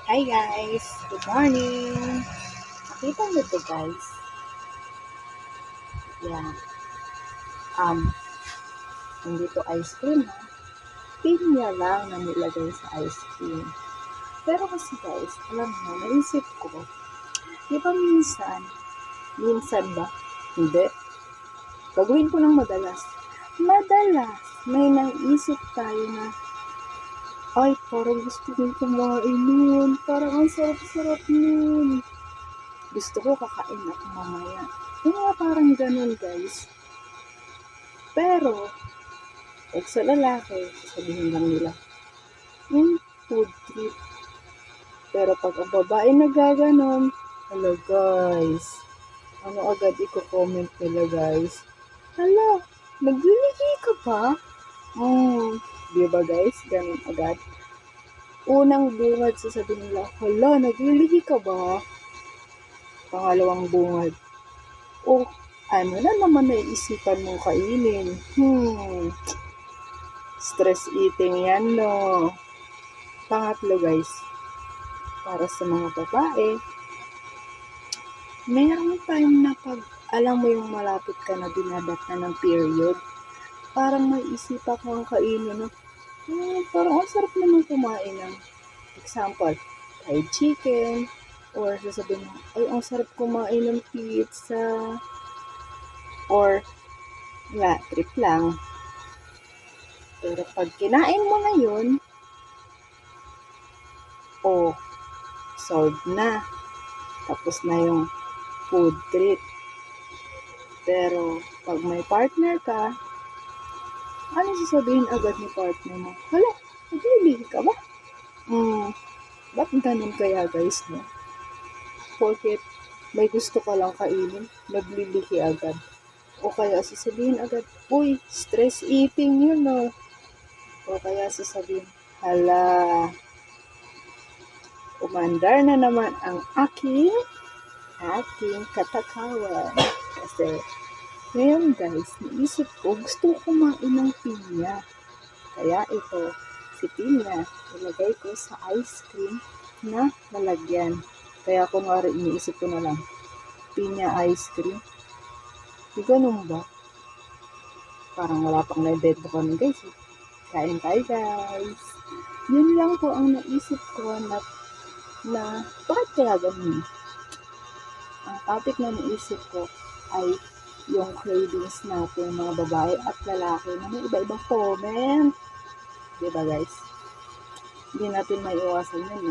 Hi guys! Good morning! Nakita niyo to guys? Yan. Hindi to ice cream ha. Pinya lang na nilagay sa ice cream. Pero kasi guys, alam mo, naisip ko, di ba minsan ba? Hindi. Gagawin ko lang madalas. May naisip tayo na, ay, parang gusto kong kumain nun. Parang ang sarap-sarap nun. Gusto ko kakain ako mamaya. Yung mga parang ganun guys. Pero, pag sa lalaki, sasabihin lang nila, food trip. Pero pag ang babae nagaganon, hello guys, ano agad i-comment nila guys? Hala, naglilihi ka pa? Di ba guys? Ganun agad. Unang bungad sasabihin nila, hala, naglilihi ka ba? Pangalawang bungad, oh, ano na naman naiisipan mong kainin? Stress eating yan, no? Pangatlo guys, para sa mga babae, mayroong time na pag alam mo yung malapit ka na dinadat na ng period, parang may isipan kang kainin na, parang ang sarap naman kumain ng, example, fried chicken, or sasabihin mo, ay, ang sarap kumain ng pizza, or, trip lang. Pero pag kinain mo na yun, solved na. Tapos na yung food trip. Pero, pag may partner ka, ano sasabihin agad ni partner mo? Hala, naglilihi ka ba? Ba't ganun kaya guys, no? Porket may gusto ka lang kainin, naglilihi agad. O kaya sasabihin agad, uy, stress eating yun, no? O kaya sasabihin, hala, umandar na naman ang ating katakawan. Kasi, ngayon guys, naisip ko, gusto ko kumain ng pinya. Kaya ito, si pinya, ilagay ko sa ice cream na lalagyan. Kaya kunwari, iniisip ko na lang, pinya ice cream. Di ganun ba? Parang wala pang na-invento ko nun guys. Kain tayo guys. Yun lang po ang naisip ko na bakit kaya ganun? Ang topic na naisip ko ay yung cravings natin mga babae at lalaki na may iba-ibang comment. Diba guys? Hindi natin maiiwasan yun.